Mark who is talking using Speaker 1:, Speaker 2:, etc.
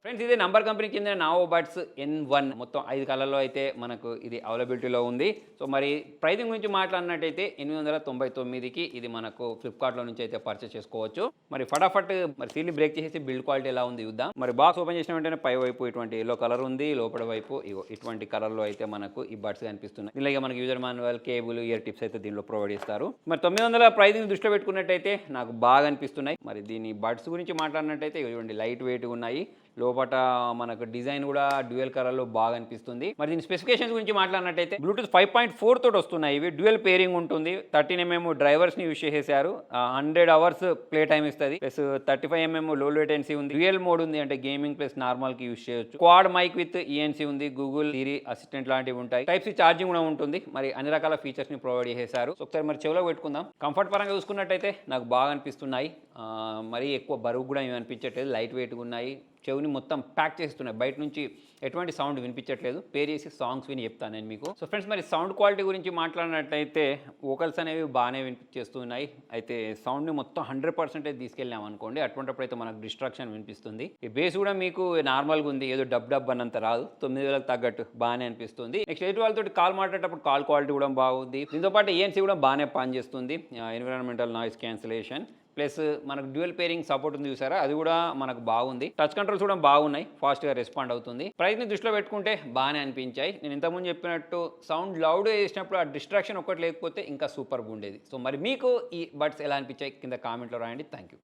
Speaker 1: Friends ఇది number company కింద నావో buds N1 మొత్తం 5 కలర్లో అయితే మనకు ఇది అవైలబిలిటీలో ఉంది. సో మరి ప్రైసింగ్ గురించి మాట్లాడినట్టయితే 899కి ఇది మనకు ఫ్లిప్కార్ట్లో నుంచి అయితే పర్చేస్ చేసుకోవచ్చు. మరి ఫటాఫట్ మరి సీల్ బ్రేక్ చేసేసి బిల్డ్ క్వాలిటీ ఎలా ఉంది చూద్దాం. మరి బాక్స్ ఓపెన్ చేసిన వెంటనే పై వైపు ఇటువంటి ఎల్లో కలర్ ఉంది, లోపల వైపు ఇటువంటి కలర్లో అయితే మనకు ఈ బడ్స్ కనిపిస్తున్నాయి. ఇలాగే మనకి user manual, cable, year tips అయితే దీనిలో ప్రొవైడ్ చేస్తారు. మరి 900 ప్రైసింగ్ దృష్టిలో పెట్టుకున్నట్టయితే నాకు బాగా అనిపిస్తున్నాయి. మరి దీని బడ్స్ గురించి మాట్లాడినట్టయితే ఇవ్వండి లైట్ వెయిట్ ఉన్నాయి, లోపల మనకు డిజైన్ కూడా డ్యూయల్ కలర్లో బాగా అనిపిస్తుంది. మరి దీని స్పెసిఫికేషన్స్ గురించి మాట్లాడినట్టయితే బ్లూటూత్ 5.4 తోటి వస్తున్నాయి. ఇవి డ్యూయల్ పేరింగ్ ఉంటుంది. 13mm డ్రైవర్స్ని యూజ్ చేసేసారు. 100 hours ప్లే టైం ఇస్తుంది. ప్లస్ 35mm లో లేటెన్సీ ఉంది. డ్యూయల్ మోడ్ ఉంది, అంటే గేమింగ్ ప్లస్ నార్మల్కి యూజ్ చేయొచ్చు. క్వాడ్ మైక్ విత్ ENC ఉంది, గూగుల్ సిరి అసిస్టెంట్ లాంటివి ఉంటాయి. టైప్ సి ఛార్జింగ్ కూడా ఉంటుంది. మరి అన్ని రకాల ఫీచర్స్ని ప్రొవైడ్ చేసేసారు. ఒకసారి మరి చెవిలో పెట్టుకుందాం. కంఫర్ట్ పరంగా చూసుకున్నట్టయితే నాకు బాగా అనిపిస్తున్నాయి. మరీ ఎక్కువ బరువు కూడా ఏమి అనిపించట్లేదు, లైట్ వెయిట్గా ఉన్నాయి. చెవిని మొత్తం ప్యాక్ చేస్తున్నాయి, బయట నుంచి ఎటువంటి సౌండ్ వినిపించట్లేదు. పేరు చేసి సాంగ్స్ విని చెప్తాను నేను మీకు. సో ఫ్రెండ్స్ మరి సౌండ్ క్వాలిటీ గురించి మాట్లాడినట్టయితే వోకల్స్ అనేవి బాగానే వినిపించేస్తున్నాయి. అయితే సౌండ్ని మొత్తం 100% తీసుకెళ్ళాం అనుకోండి, అటువంటిప్పుడైతే మనకు డిస్ట్రాక్షన్ వినిపిస్తుంది. ఈ బేస్ కూడా మీకు నార్మల్గా ఉంది, ఏదో డబ్ అన్నంత రాదు. 9000కి తగ్గట్టు బాగానే అనిపిస్తుంది. నెక్స్ట్ ఎయిట్ వాళ్ళతో కాల్ మాట్లాడేటప్పుడు కాల్ క్వాలిటీ కూడా బాగుంది. దీంతో పాటు ENC కూడా బాగానే పనిచేస్తుంది, ఎన్విరాన్మెంటల్ నాయిస్ క్యాన్సిలేషన్. ప్లస్ మనకు డ్యూయల్ పేరింగ్ సపోర్ట్ ఉంది చూసారా, అది కూడా మనకు బాగుంది. టచ్ కంట్రోల్స్ కూడా బాగున్నాయి, ఫాస్ట్గా రెస్పాండ్ అవుతుంది. ప్రైస్ని దృష్టిలో పెట్టుకుంటే బాగానే అనిపించాయి. నేను ఇంతకుముందు చెప్పినట్టు సౌండ్ లౌడ్గా చేసినప్పుడు ఆ డిస్ట్రాక్షన్ ఒక్కటి లేకపోతే ఇంకా సూపర్గా ఉండేది. సో మరి మీకు ఈ బడ్స్ ఎలా అనిపించాయి కింద కామెంట్లో రాయండి. Thank you.